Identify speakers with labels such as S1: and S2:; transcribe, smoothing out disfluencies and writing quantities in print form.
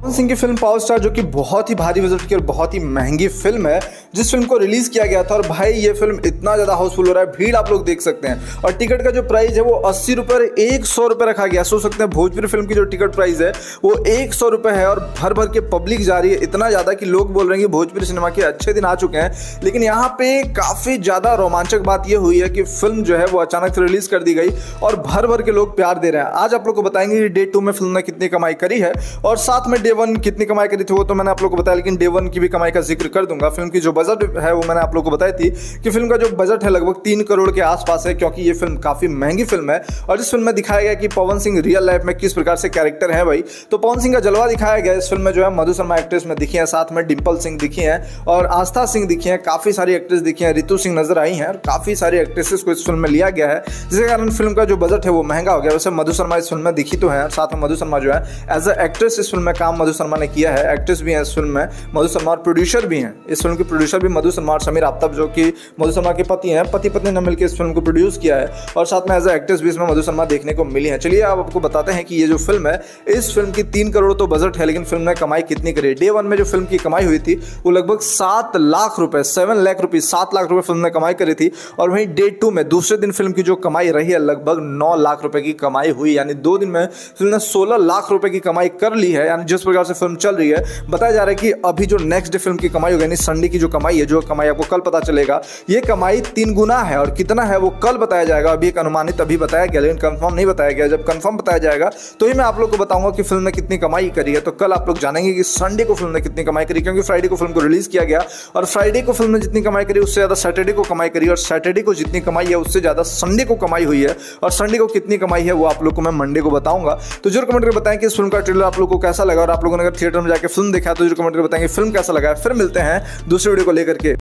S1: पवन सिंह की film power star जो कि बहुत ही भारी बजट की और बहुत ही महंगी फिल्म है, जिस फिल्म को रिलीज किया गया था। और भाई ये फिल्म इतना ज्यादा हाउसफुल हो रहा है, भीड़ आप लोग देख सकते हैं। और टिकट का जो प्राइस है वो 80 रुपए 100 रुपए रखा गया। सोच सकते हैं भोजपुरी फिल्म की जो टिकट प्राइस है वो 100 रुपए है और भर भर के पब्लिक जा रही है। इतना ज्यादा कि लोग बोल रहे हैं कि भोजपुरी सिनेमा के अच्छे दिन आ चुके हैं। लेकिन यहाँ पे काफी ज्यादा रोमांचक बात यह हुई है कि फिल्म जो है वो अचानक से रिलीज कर दी गई और भर भर के लोग प्यार दे रहे हैं। आज आप लोग को बताएंगे कि डे 2 में फिल्म ने कितनी कमाई करी है और साथ में डे 1 कितनी कमाई करी थी वो तो मैंने आप लोग को बताया, लेकिन डे 1 की भी कमाई का जिक्र कर दूंगा। फिल्म की जो बजट है वो मैंने आप लोग को बताई थी कि फिल्म का जो बजट है लगभग 3 करोड़ के आसपास है, क्योंकि ये फिल्म काफी महंगी फिल्म है। और इस फिल्म में दिखाया गया कि पवन सिंह रियल लाइफ में किस प्रकार से कैरेक्टर है भाई। तो पवन सिंह का जलवा दिखाया गया इस फिल्म में। जो है मधु शर्मा एक्ट्रेस में दिखी है, साथ में डिम्पल सिंह दिखी है और आस्था सिंह दिखी है, काफी सारी एक्ट्रेस दिखी है, रितु सिंह नजर आई है और काफी सारी एक्ट्रेसेस को इस फिल्म में लिया गया है, जिसके कारण फिल्म का जो बजट है वो महंगा हो गया। वैसे मधु शर्मा इस फिल्म में दिखी तो है, साथ में मधु शर्मा जो है एज अ एक्ट्रेस इस फिल्म में काम मधु शर्मा ने किया है। एक्ट्रेस भी है इस फिल्म में मधु शर्मा और प्रोड्यूसर भी हैं। इस फिल्म के प्रोड्यूसर भी मधु शर्मा और समीर आफ्ताब जो कि मधु शर्मा के पति हैं, पति पत्नी ने मिलकर इस फिल्म को प्रोड्यूस किया है। और साथ में एज अ एक्ट्रेस भी इसमें मधु शर्मा देखने को मिली है। चलिए अब आपको बताते हैं कि ये जो फिल्म है, इस फिल्म की 3 करोड़ तो बजट है, लेकिन फिल्म ने कमाई कितनी करी। डे 1 में जो फिल्म की कमाई हुई थी वो लगभग 7 लाख रुपए, 7 लाख रुपए, 7 लाख रुपए फिल्म ने कमाई करी थी। और वहीं डे 2 में दूसरे दिन फिल्म की जो कमाई रही है लगभग 9 लाख रुपए की कमाई हुई। यानी 2 दिन में फिल्म ने 16 लाख रुपए की कमाई कर ली है। यानी जिस प्रकार से फिल्म चल रही है, बताया जा रहा है कि अभी जो नेक्स्ट डे फिल्म की कमाई होगी, यानी संडे की जो कमाई है, जो कमाई आपको कल पता चलेगा, ये कमाई 3 गुना है। और कितना है वो कल बताया जाएगा। अभी एक अनुमानित अभी बताया गया, लेकिन कंफर्म नहीं बताया गया। जब कंफर्म बताया जाएगा तो ही मैं आप लोग को बताऊंगा कि फिल्म ने कितनी कमाई करी है। तो कल आप लोग जानेंगे कि संडे को फिल्म ने कितनी कमाई करी, क्योंकि फ्राइडे को फिल्म को रिलीज किया गया और फ्राइडे को फिल्म ने जितनी कमाई करी उससे ज्यादा सैटरडे को कमाई करी, और सैटरडे को जितनी कमाई है उससे ज्यादा संडे को कमाई हुई है। और संडे को कितनी कमाई है वो आप लोग को मैं मंडे को बताऊंगा। तो जरूर कमेंट करके बताएं कि इस फिल्म का ट्रेलर आप लोग को कैसा लगा, और आप लोगों ने अगर थिएटर में जाकर फिल्म देखा तो जरूर कमेंट करके बताएंगे फिल्म कैसा लगा। फिर मिलते हैं दूसरे वीडियो को लेकर के।